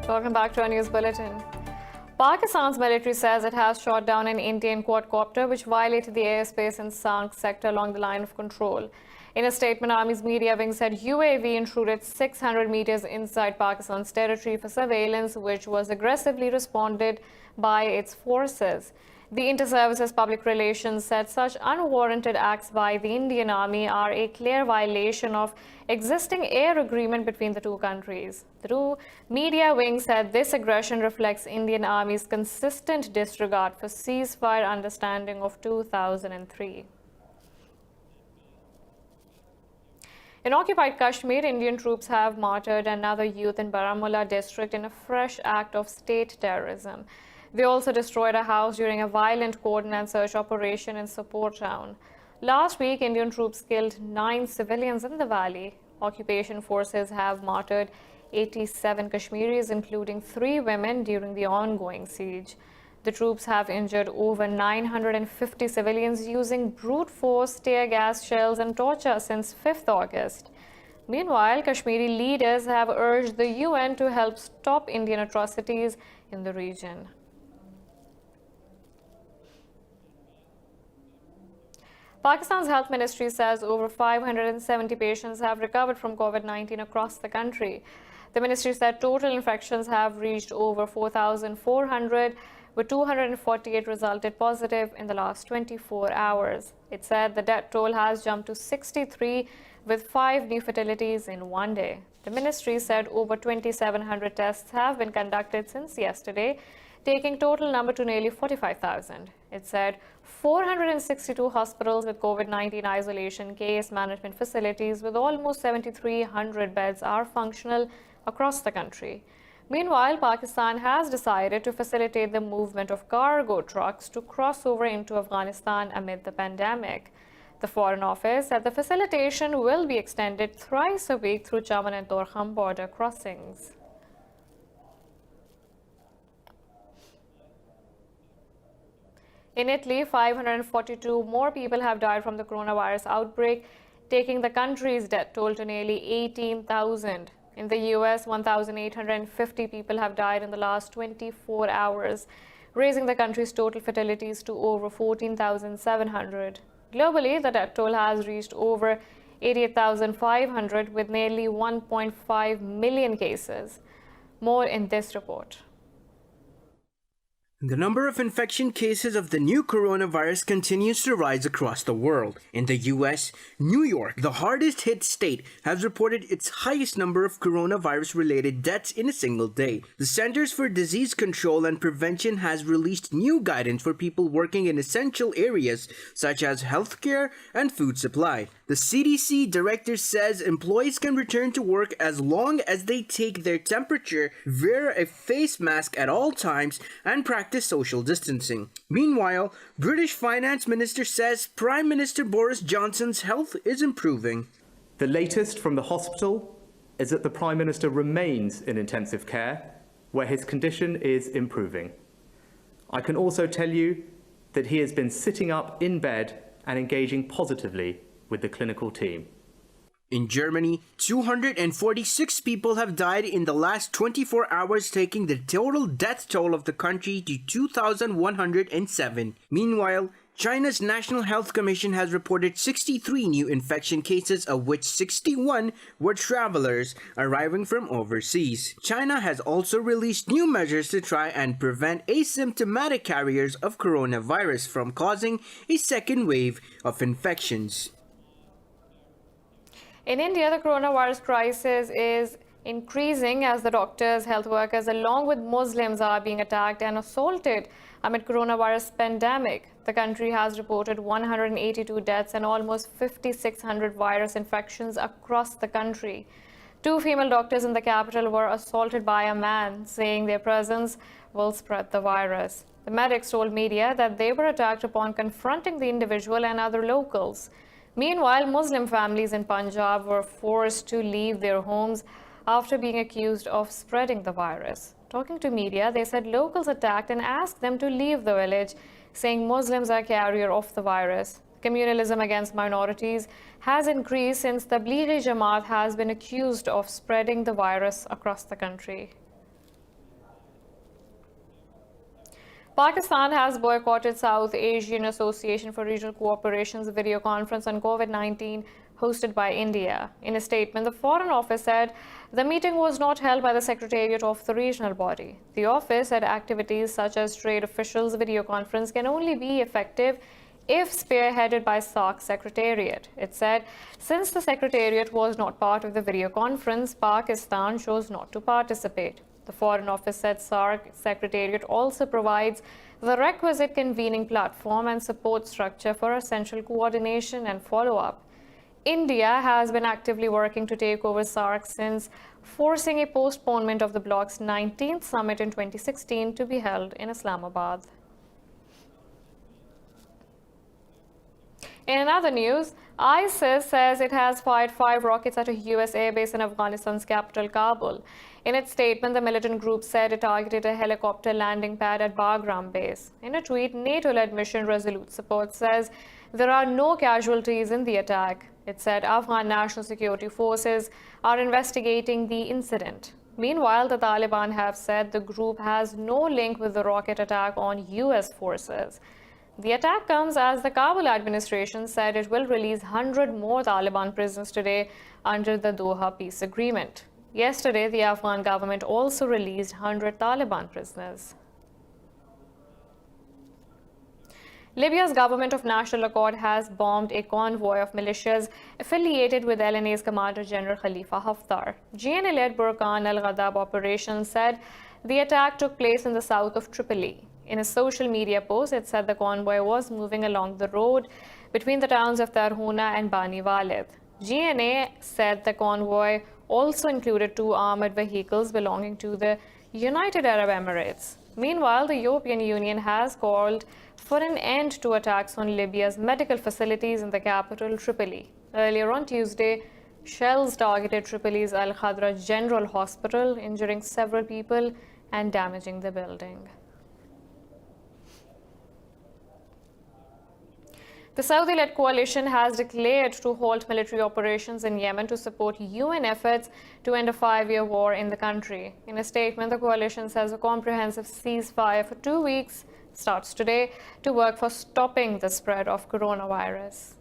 Welcome back to our news bulletin. Pakistan's military says it has shot down an Indian quadcopter which violated the airspace in Sank sector along the line of control. In a statement, Army's media wing said UAV intruded 600 meters inside Pakistan's territory for surveillance, which was aggressively responded by its forces. The Inter-Services Public Relations said such unwarranted acts by the Indian Army are a clear violation of existing air agreement between the two countries. The two media wings said this aggression reflects Indian Army's consistent disregard for ceasefire understanding of 2003. In occupied Kashmir, Indian troops have martyred another youth in Baramulla district in a fresh act of state terrorism. They also destroyed a house during a violent cordon and search operation in Sopore town. Last week, Indian troops killed 9 civilians in the valley. Occupation forces have martyred 87 Kashmiris, including 3 women, during the ongoing siege. The troops have injured over 950 civilians using brute force, tear gas, shells and torture since 5th August. Meanwhile, Kashmiri leaders have urged the UN to help stop Indian atrocities in the region. Pakistan's health ministry says over 570 patients have recovered from COVID-19 across the country. The ministry said total infections have reached over 4,400, with 248 resulted positive in the last 24 hours. It said the death toll has jumped to 63, with 5 new fatalities in one day. The ministry said over 2,700 tests have been conducted since yesterday, taking total number to nearly 45,000. It said 462 hospitals with COVID-19 isolation case management facilities with almost 7,300 beds are functional across the country. Meanwhile, Pakistan has decided to facilitate the movement of cargo trucks to cross over into Afghanistan amid the pandemic. The Foreign Office said the facilitation will be extended thrice a week through Chaman and Torkham border crossings. In Italy, 542 more people have died from the coronavirus outbreak, taking the country's death toll to nearly 18,000. In the US, 1,850 people have died in the last 24 hours, raising the country's total fatalities to over 14,700. Globally, the death toll has reached over 88,500 with nearly 1.5 million cases. More in this report. The number of infection cases of the new coronavirus continues to rise across the world. In the US, New York, the hardest hit state, has reported its highest number of coronavirus-related deaths in a single day. The Centers for Disease Control and Prevention has released new guidance for people working in essential areas such as healthcare and food supply. The CDC director says employees can return to work as long as they take their temperature, wear a face mask at all times, and practice social distancing. Meanwhile, British Finance Minister says Prime Minister Boris Johnson's health is improving. The latest from the hospital is that the Prime Minister remains in intensive care, where his condition is improving. I can also tell you that he has been sitting up in bed and engaging positively with the clinical team. In Germany, 246 people have died in the last 24 hours, taking the total death toll of the country to 2,107. Meanwhile, China's National Health Commission has reported 63 new infection cases, of which 61 were travelers arriving from overseas. China has also released new measures to try and prevent asymptomatic carriers of coronavirus from causing a second wave of infections. In India, the coronavirus crisis is increasing as the doctors, health workers, along with Muslims are being attacked and assaulted amid coronavirus pandemic. The country has reported 182 deaths and almost 5,600 virus infections across the country. 2 female doctors in the capital were assaulted by a man, saying their presence will spread the virus. The medics told media that they were attacked upon confronting the individual and other locals. Meanwhile, Muslim families in Punjab were forced to leave their homes after being accused of spreading the virus. Talking to media, they said locals attacked and asked them to leave the village, saying Muslims are carrier of the virus. Communalism against minorities has increased since the Tablighi Jamaat has been accused of spreading the virus across the country. Pakistan has boycotted South Asian Association for Regional Cooperation's video conference on COVID-19 hosted by India. In a statement, the Foreign Office said the meeting was not held by the Secretariat of the regional body. The office said activities such as trade officials' video conference can only be effective if spearheaded by SAARC Secretariat. It said, since the Secretariat was not part of the video conference, Pakistan chose not to participate. The Foreign Office said SAARC Secretariat also provides the requisite convening platform and support structure for essential coordination and follow-up. India has been actively working to take over SAARC since forcing a postponement of the bloc's 19th summit in 2016 to be held in Islamabad. In other news, ISIS says it has fired 5 rockets at a U.S. airbase in Afghanistan's capital, Kabul. In its statement, the militant group said it targeted a helicopter landing pad at Bagram base. In a tweet, NATO-led mission Resolute Support says there are no casualties in the attack. It said Afghan National Security Forces are investigating the incident. Meanwhile, the Taliban have said the group has no link with the rocket attack on U.S. forces. The attack comes as the Kabul administration said it will release 100 more Taliban prisoners today under the Doha peace agreement. Yesterday, the Afghan government also released 100 Taliban prisoners. Libya's government of national accord has bombed a convoy of militias affiliated with LNA's Commander General Khalifa Haftar. GNA-led Burkan al-Ghadab operation said the attack took place in the south of Tripoli. In a social media post, it said the convoy was moving along the road between the towns of Tarhuna and Bani Walid. GNA said the convoy also included 2 armored vehicles belonging to the United Arab Emirates. Meanwhile, the European Union has called for an end to attacks on Libya's medical facilities in the capital, Tripoli. Earlier on Tuesday, shells targeted Tripoli's Al-Khadra General Hospital, injuring several people and damaging the building. The Saudi-led coalition has declared to halt military operations in Yemen to support UN efforts to end a 5-year war in the country. In a statement, the coalition says a comprehensive ceasefire for 2 weeks starts today to work for stopping the spread of coronavirus.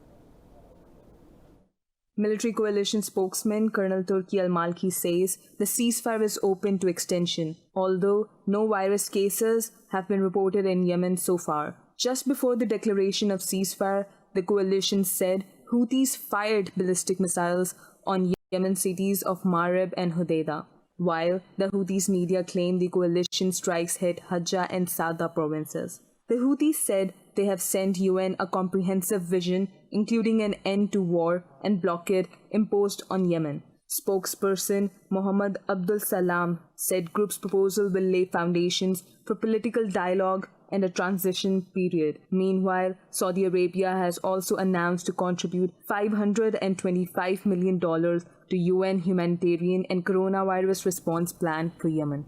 Military coalition spokesman Colonel Turki al-Malki says the ceasefire is open to extension, although no virus cases have been reported in Yemen so far. Just before the declaration of ceasefire, the coalition said Houthis fired ballistic missiles on Yemen cities of Marib and Hodeidah, while the Houthis media claimed the coalition strikes hit Hajjah and Sada provinces. The Houthis said they have sent UN a comprehensive vision, including an end to war and blockade imposed on Yemen. Spokesperson Mohammad Abdul Salam said group's proposal will lay foundations for political dialogue and a transition period. Meanwhile, Saudi Arabia has also announced to contribute $525 million to UN humanitarian and coronavirus response plan for Yemen.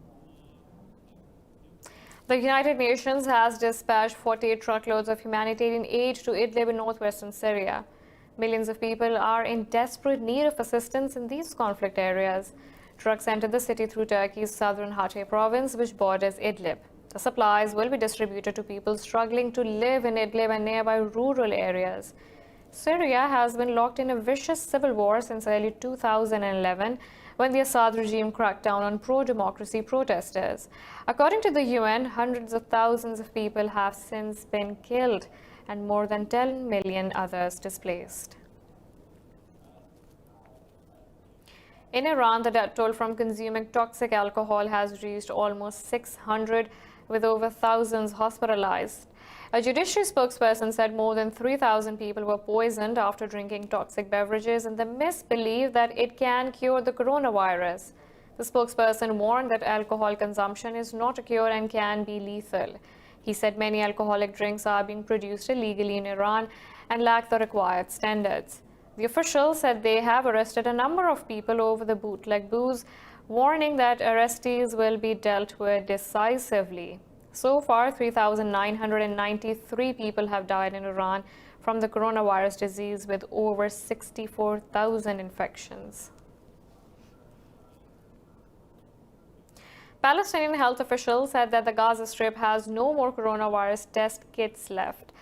The United Nations has dispatched 48 truckloads of humanitarian aid to Idlib in northwestern Syria. Millions of people are in desperate need of assistance in these conflict areas. Trucks entered the city through Turkey's southern Hatay province, which borders Idlib. The supplies will be distributed to people struggling to live in Idlib and nearby rural areas. Syria has been locked in a vicious civil war since early 2011, when the Assad regime cracked down on pro-democracy protesters. According to the UN, hundreds of thousands of people have since been killed and more than 10 million others displaced. In Iran, the death toll from consuming toxic alcohol has reached almost 600, with over thousands hospitalized. A judiciary spokesperson said more than 3,000 people were poisoned after drinking toxic beverages in the misbelief that it can cure the coronavirus. The spokesperson warned that alcohol consumption is not a cure and can be lethal. He said many alcoholic drinks are being produced illegally in Iran and lack the required standards. The officials said they have arrested a number of people over the bootleg booze, warning that arrestees will be dealt with decisively. So far, 3,993 people have died in Iran from the coronavirus disease, with over 64,000 infections. Palestinian health officials said that the Gaza Strip has no more coronavirus test kits left.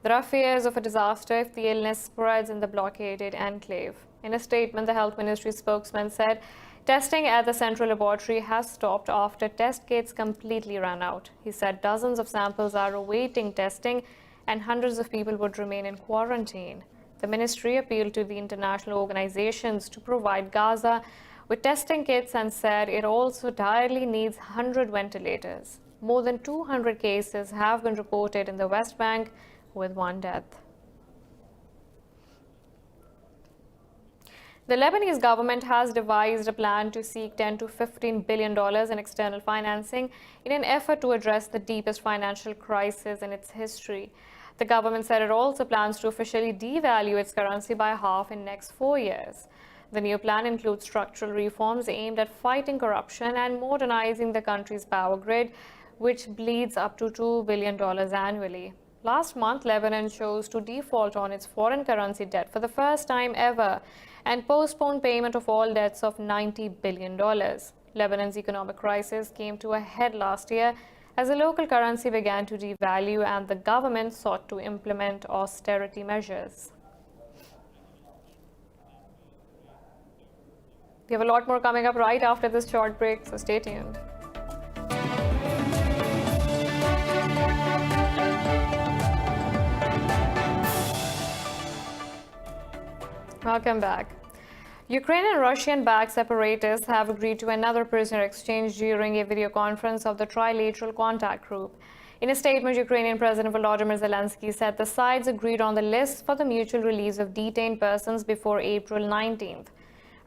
There are fears of a disaster if the illness spreads in the blockaded enclave. In a statement, the health ministry spokesman said testing at the central laboratory has stopped after test kits completely ran out. He said dozens of samples are awaiting testing and hundreds of people would remain in quarantine. The ministry appealed to the international organizations to provide Gaza with testing kits and said it also direly needs 100 ventilators. More than 200 cases have been reported in the West Bank, with one death. The Lebanese government has devised a plan to seek $10 to $15 billion in external financing in an effort to address the deepest financial crisis in its history. The government said it also plans to officially devalue its currency by half in the next 4 years. The new plan includes structural reforms aimed at fighting corruption and modernizing the country's power grid, which bleeds up to $2 billion annually. Last month, Lebanon chose to default on its foreign currency debt for the first time ever and postpone payment of all debts of $90 billion. Lebanon's economic crisis came to a head last year as the local currency began to devalue and the government sought to implement austerity measures. We have a lot more coming up right after this short break, so stay tuned. Welcome back. Ukrainian and Russian-backed separatists have agreed to another prisoner exchange during a video conference of the Trilateral Contact Group. In a statement, Ukrainian President Volodymyr Zelensky said the sides agreed on the list for the mutual release of detained persons before April 19th.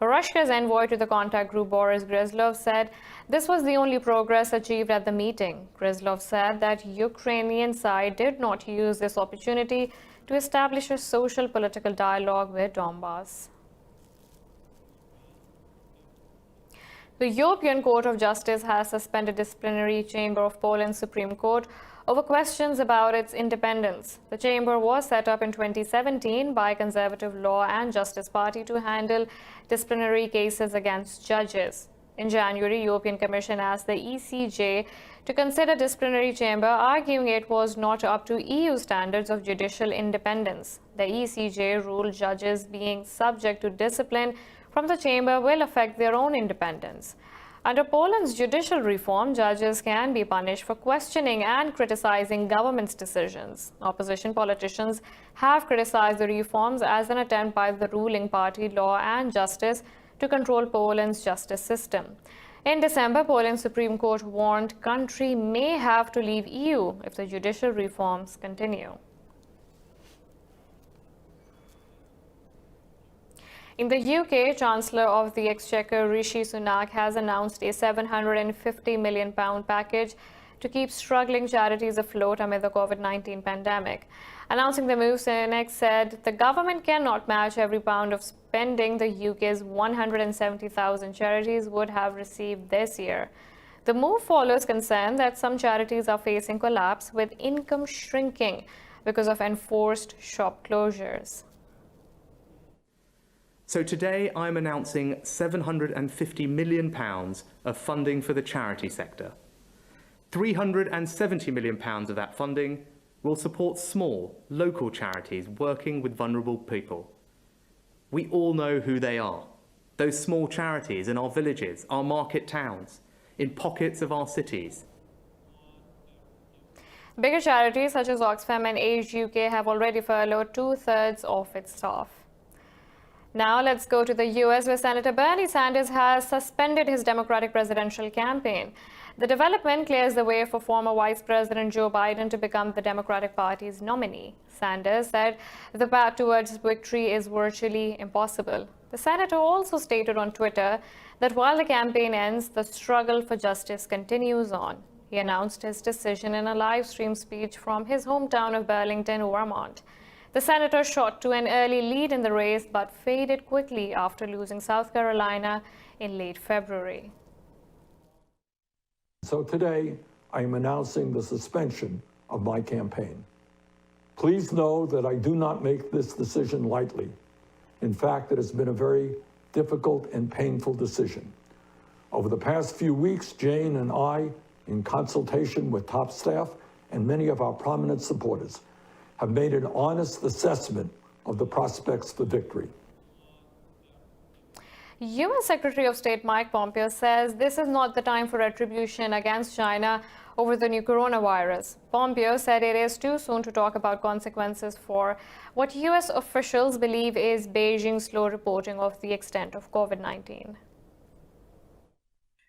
Russia's envoy to the contact group, Boris Gryzlov, said this was the only progress achieved at the meeting. Gryzlov said that Ukrainian side did not use this opportunity to establish a social political dialogue with Donbass. The European Court of Justice has suspended disciplinary chamber of Poland's Supreme Court over questions about its independence. The chamber was set up in 2017 by Conservative Law and Justice Party to handle disciplinary cases against judges. In January, European Commission asked the ECJ to consider disciplinary chamber, arguing it was not up to EU standards of judicial independence. The ECJ ruled judges being subject to discipline from the chamber will affect their own independence. Under Poland's judicial reform, judges can be punished for questioning and criticizing government's decisions. Opposition politicians have criticized the reforms as an attempt by the ruling party, Law and Justice, to control Poland's justice system. In December, Poland's Supreme Court warned country may have to leave EU if the judicial reforms continue. In the UK, Chancellor of the Exchequer Rishi Sunak has announced a £750 million package to keep struggling charities afloat amid the COVID-19 pandemic. Announcing the move, Sunak said the government cannot match every pound of spending the UK's 170,000 charities would have received this year. The move follows concern that some charities are facing collapse, with income shrinking because of enforced shop closures. So today I'm announcing £750 million of funding for the charity sector. £370 million of that funding will support small, local charities working with vulnerable people. We all know who they are, those small charities in our villages, our market towns, in pockets of our cities. Bigger charities such as Oxfam and Age UK have already furloughed 2/3 of its staff. Now let's go to the US, where Senator Bernie Sanders has suspended his Democratic presidential campaign. The development clears the way for former Vice President Joe Biden to become the Democratic Party's nominee. Sanders said the path towards victory is virtually impossible. The senator also stated on Twitter that while the campaign ends, the struggle for justice continues on. He announced his decision in a live stream speech from his hometown of Burlington, Vermont. The senator shot to an early lead in the race but faded quickly after losing South Carolina in late February. So today, I am announcing the suspension of my campaign. Please know that I do not make this decision lightly. In fact, it has been a very difficult and painful decision. Over the past few weeks, Jane and I, in consultation with top staff and many of our prominent supporters, have made an honest assessment of the prospects for victory. U.S. Secretary of State Mike Pompeo says this is not the time for retribution against China over the new coronavirus. Pompeo said it is too soon to talk about consequences for what U.S. officials believe is Beijing's slow reporting of the extent of COVID-19.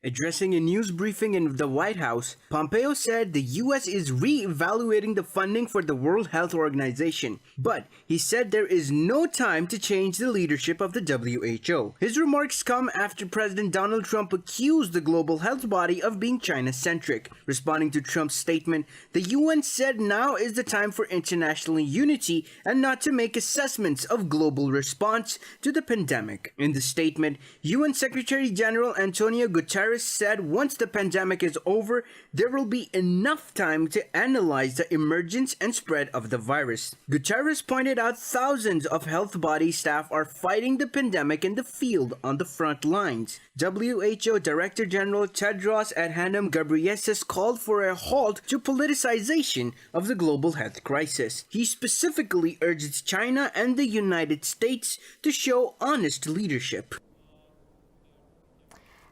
Addressing a news briefing in the White House, Pompeo said the U.S. is re-evaluating the funding for the World Health Organization, but he said there is no time to change the leadership of the WHO. His remarks come after President Donald Trump accused the global health body of being China-centric. Responding to Trump's statement, the UN said now is the time for international unity and not to make assessments of global response to the pandemic. In the statement, UN Secretary General Antonio Guterres said once the pandemic is over, there will be enough time to analyze the emergence and spread of the virus. Guterres pointed out thousands of health body staff are fighting the pandemic in the field on the front lines. WHO Director General Tedros Adhanom Ghebreyesus called for a halt to politicization of the global health crisis. He specifically urged China and the United States to show honest leadership.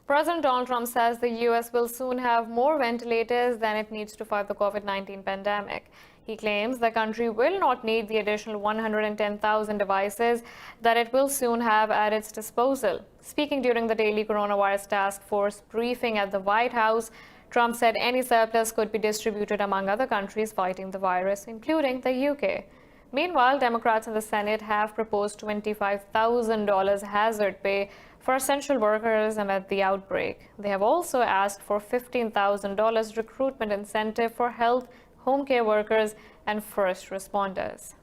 President Donald Trump says the U.S. will soon have more ventilators than it needs to fight the COVID-19 pandemic. He claims the country will not need the additional 110,000 devices that it will soon have at its disposal. Speaking during the daily coronavirus task force briefing at the White House, Trump said any surplus could be distributed among other countries fighting the virus, including the UK. Meanwhile, Democrats in the Senate have proposed $25,000 hazard pay for essential workers amid the outbreak. They have also asked for $15,000 recruitment incentive for health, home care workers, and first responders.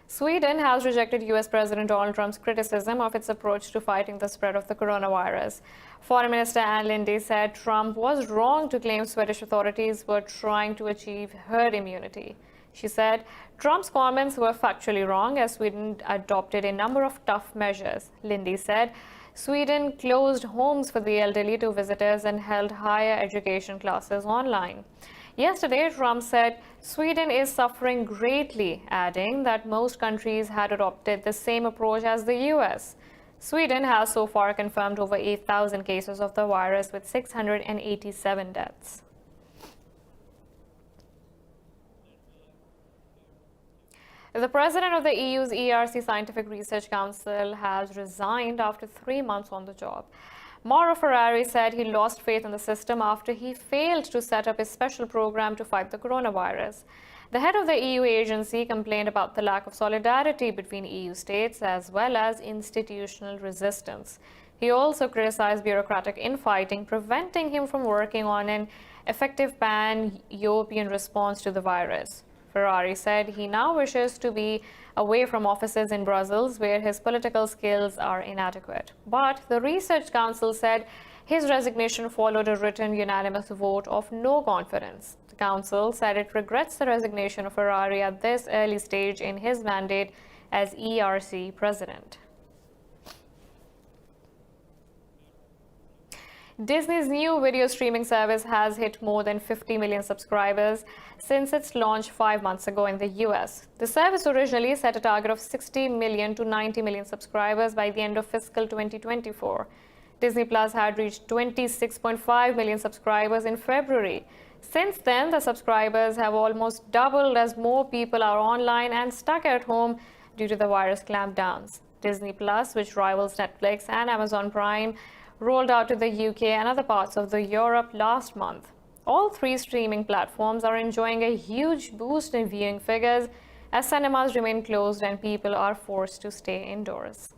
Sweden has rejected U.S. President Donald Trump's criticism of its approach to fighting the spread of the coronavirus. Foreign Minister Ann Linde said Trump was wrong to claim Swedish authorities were trying to achieve herd immunity. She said Trump's comments were factually wrong as Sweden adopted a number of tough measures. Linde said Sweden closed homes for the elderly to visitors and held higher education classes online. Yesterday, Trump said Sweden is suffering greatly, adding that most countries had adopted the same approach as the U.S. Sweden has so far confirmed over 8,000 cases of the virus with 687 deaths. The president of the EU's ERC Scientific Research Council has resigned after 3 months on the job. Mauro Ferrari said he lost faith in the system after he failed to set up a special program to fight the coronavirus. The head of the EU agency complained about the lack of solidarity between EU states as well as institutional resistance. He also criticized bureaucratic infighting, preventing him from working on an effective pan-European response to the virus. Ferrari said he now wishes to be away from offices in Brussels where his political skills are inadequate. But the Research Council said his resignation followed a written unanimous vote of no confidence. The Council said it regrets the resignation of Ferrari at this early stage in his mandate as ERC president. Disney's new video streaming service has hit more than 50 million subscribers since its launch 5 months ago in the US. The service originally set a target of 60 million to 90 million subscribers by the end of fiscal 2024. Disney Plus had reached 26.5 million subscribers in February. Since then, the subscribers have almost doubled as more people are online and stuck at home due to the virus clampdowns. Disney Plus, which rivals Netflix and Amazon Prime, rolled out to the UK and other parts of the Europe last month. All three streaming platforms are enjoying a huge boost in viewing figures as cinemas remain closed and people are forced to stay indoors.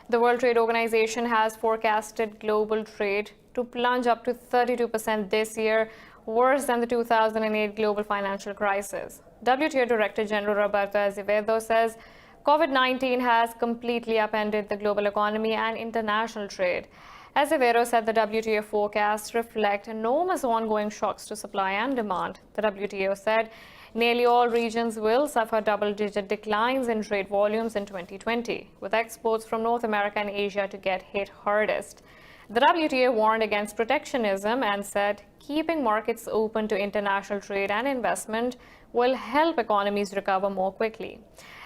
The World Trade Organization has forecasted global trade to plunge up to 32% this year, worse than the 2008 global financial crisis. WTO Director General Roberto Azevedo says COVID-19 has completely upended the global economy and international trade. Azevedo said the WTO forecasts reflect enormous ongoing shocks to supply and demand. The WTO said nearly all regions will suffer double-digit declines in trade volumes in 2020, with exports from North America and Asia to get hit hardest. The WTO warned against protectionism and said keeping markets open to international trade and investment will help economies recover more quickly.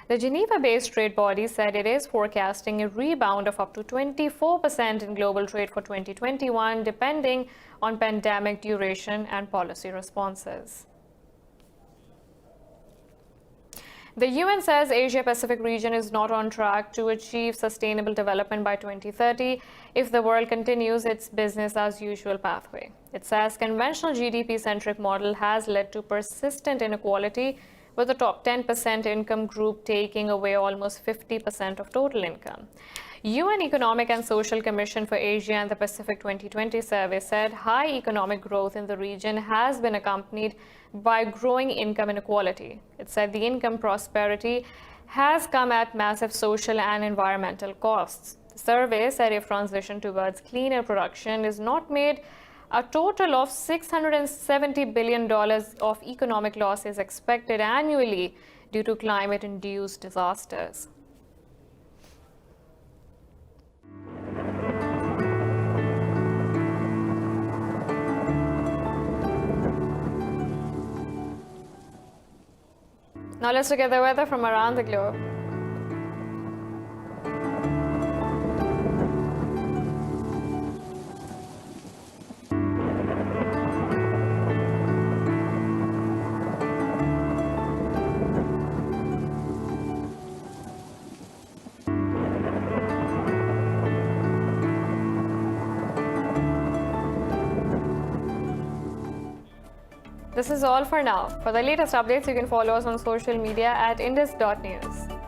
The Geneva-based trade body said it is forecasting a rebound of up to 24% in global trade for 2021, depending on pandemic duration and policy responses. The UN says Asia-Pacific region is not on track to achieve sustainable development by 2030 if the world continues its business-as-usual pathway. It says conventional GDP-centric model has led to persistent inequality, with the top 10% income group taking away almost 50% of total income. UN Economic and Social Commission for Asia and the Pacific 2020 survey said high economic growth in the region has been accompanied by growing income inequality. It said the income prosperity has come at massive social and environmental costs. The survey said if transition towards cleaner production is not made, a total of $670 billion of economic loss is expected annually due to climate-induced disasters. Now let's look at the weather from around the globe. This is all for now. For the latest updates, you can follow us on social media at indus.news.